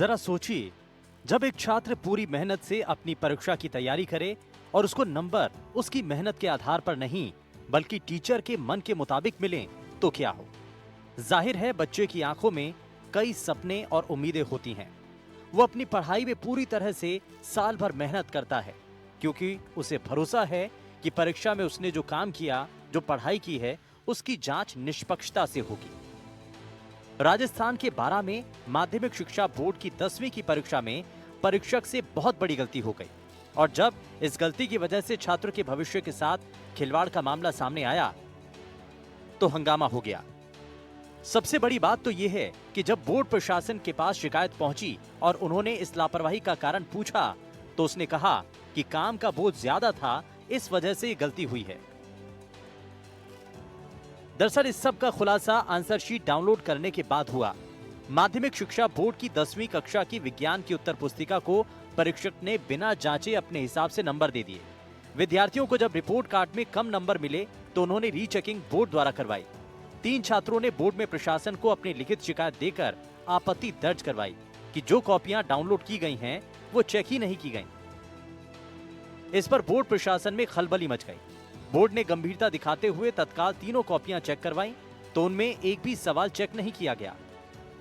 जरा सोचिए, जब एक छात्र पूरी मेहनत से अपनी परीक्षा की तैयारी करे और उसको नंबर उसकी मेहनत के आधार पर नहीं बल्कि टीचर के मन के मुताबिक मिले तो क्या हो। जाहिर है बच्चे की आंखों में कई सपने और उम्मीदें होती हैं। वो अपनी पढ़ाई में पूरी तरह से साल भर मेहनत करता है क्योंकि उसे भरोसा है कि परीक्षा में उसने जो काम किया, जो पढ़ाई की है, उसकी जांच निष्पक्षता से होगी। राजस्थान के बारां में माध्यमिक शिक्षा बोर्ड की 10वीं की परीक्षा में परीक्षक से बहुत बड़ी गलती हो गई और जब इस गलती की वजह से छात्र के भविष्य के साथ खिलवाड़ का मामला सामने आया तो हंगामा हो गया। सबसे बड़ी बात तो यह है कि जब बोर्ड प्रशासन के पास शिकायत पहुंची और उन्होंने इस लापरवाही का कारण पूछा तो उसने कहा कि काम का बोझ ज्यादा था, इस वजह से ये गलती हुई है। दरअसल इस सब का खुलासा आंसर शीट डाउनलोड करने के बाद हुआ। माध्यमिक शिक्षा बोर्ड की 10वीं कक्षा की विज्ञान की उत्तर पुस्तिका को परीक्षक ने बिना जांचे अपने हिसाब से नंबर दे दिए। विद्यार्थियों को जब रिपोर्ट कार्ड में कम नंबर मिले तो उन्होंने रीचेकिंग बोर्ड द्वारा करवाई। 3 छात्रों ने बोर्ड में प्रशासन को अपनी लिखित शिकायत देकर आपत्ति दर्ज करवाई कि जो कॉपियां डाउनलोड की गई हैं वो चेक ही नहीं की गई। इस पर बोर्ड प्रशासन में खलबली मच गई। बोर्ड ने गंभीरता दिखाते हुए तत्काल तीनों कॉपियां चेक करवाई तो उनमें एक भी सवाल चेक नहीं किया गया।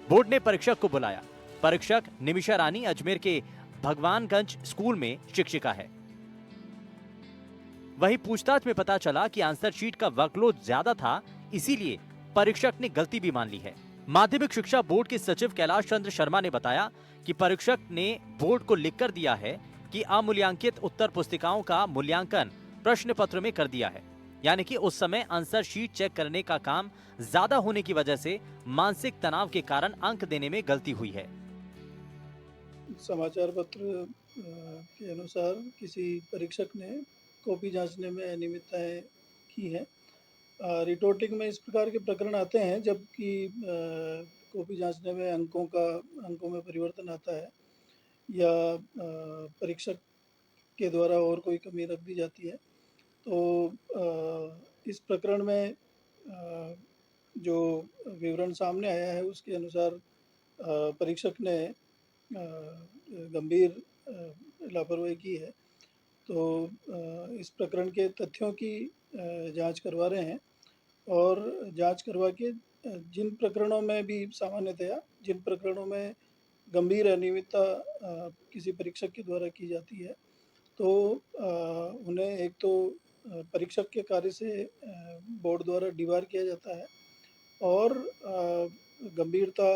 बोर्ड ने परीक्षक को बुलाया। परीक्षक निमिषा रानी अजमेर के भगवानगंज स्कूल में शिक्षिका है। वहीं पूछताछ में पता चला कि आंसर शीट का वर्कलोड ज्यादा था, इसीलिए परीक्षक ने गलती भी मान ली है। माध्यमिक शिक्षा बोर्ड के सचिव कैलाश चंद्र शर्मा ने बताया कि परीक्षक ने बोर्ड को लिखकर दिया है कि अमूल्यांकित उत्तर पुस्तिकाओं का मूल्यांकन प्रश्न पत्र में कर दिया है, यानी कि उस समय आंसर शीट चेक करने का काम ज्यादा होने की वजह से मानसिक तनाव के कारण अंक देने में गलती हुई है। समाचार पत्र के अनुसार किसी परीक्षक ने कॉपी जांचने में अनियमितताएं की हैं। रिटोर्टिंग में इस प्रकार के प्रकरण आते हैं जबकि कॉपी जांचने में अंकों में परिवर्तन आता है या परीक्षक के द्वारा और कोई कमी रख दी जाती है। तो इस प्रकरण में जो विवरण सामने आया है उसके अनुसार परीक्षक ने गंभीर लापरवाही की है। तो इस प्रकरण के तथ्यों की जांच करवा रहे हैं और जांच करवा के जिन प्रकरणों में भी सामान्यतया जिन प्रकरणों में गंभीर अनियमितता किसी परीक्षक के द्वारा की जाती है तो उन्हें एक तो परीक्षक के कार्य से बोर्ड द्वारा डिबार किया जाता है और गंभीरता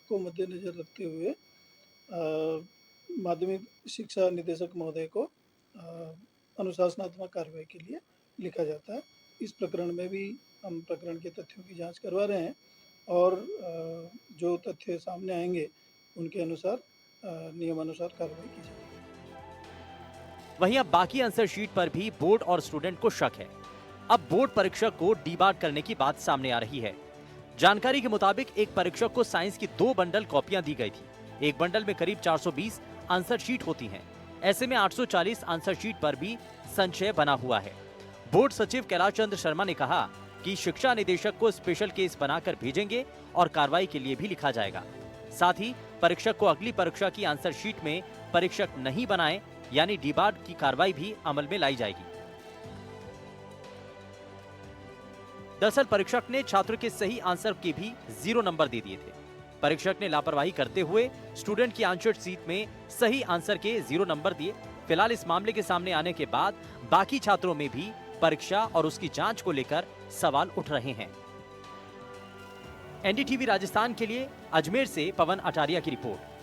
को मद्देनजर रखते हुए माध्यमिक शिक्षा निदेशक महोदय को अनुशासनात्मक कार्रवाई के लिए लिखा जाता है। इस प्रकरण में भी हम प्रकरण के तथ्यों की जांच करवा रहे हैं और जो तथ्य सामने आएंगे उनके अनुसार नियमानुसार कार्रवाई की जाएगी। वहीं अब बाकी आंसर शीट पर भी बोर्ड और स्टूडेंट को शक है। अब बोर्ड परीक्षक को डीबार करने की बात सामने आ रही है। जानकारी के मुताबिक एक परीक्षक को साइंस की 2 बंडल कॉपियां दी गई थी। एक बंडल में करीब 420 आंसर शीट होती हैं। ऐसे में 840 आंसर शीट पर भी संशय बना हुआ है। बोर्ड सचिव कैलाश चंद्र शर्मा ने कहा कि शिक्षा निदेशक को स्पेशल केस बनाकर भेजेंगे और कार्रवाई के लिए भी लिखा जाएगा। साथ ही परीक्षक को अगली परीक्षा की आंसर शीट में परीक्षक नहीं बनाए यानी डीबार की कार्रवाई भी अमल में लाई जाएगी। दरअसल परीक्षक ने छात्र के सही आंसर के भी 0 नंबर दे दिए थे। परीक्षक ने लापरवाही करते हुए स्टूडेंट की आंसर शीट में सही आंसर के 0 नंबर दिए। फिलहाल इस मामले के सामने आने के बाद बाकी छात्रों में भी परीक्षा और उसकी जांच को लेकर सवाल उठ रहे हैं। एनडीटीवी राजस्थान के लिए अजमेर से पवन अटारिया की रिपोर्ट।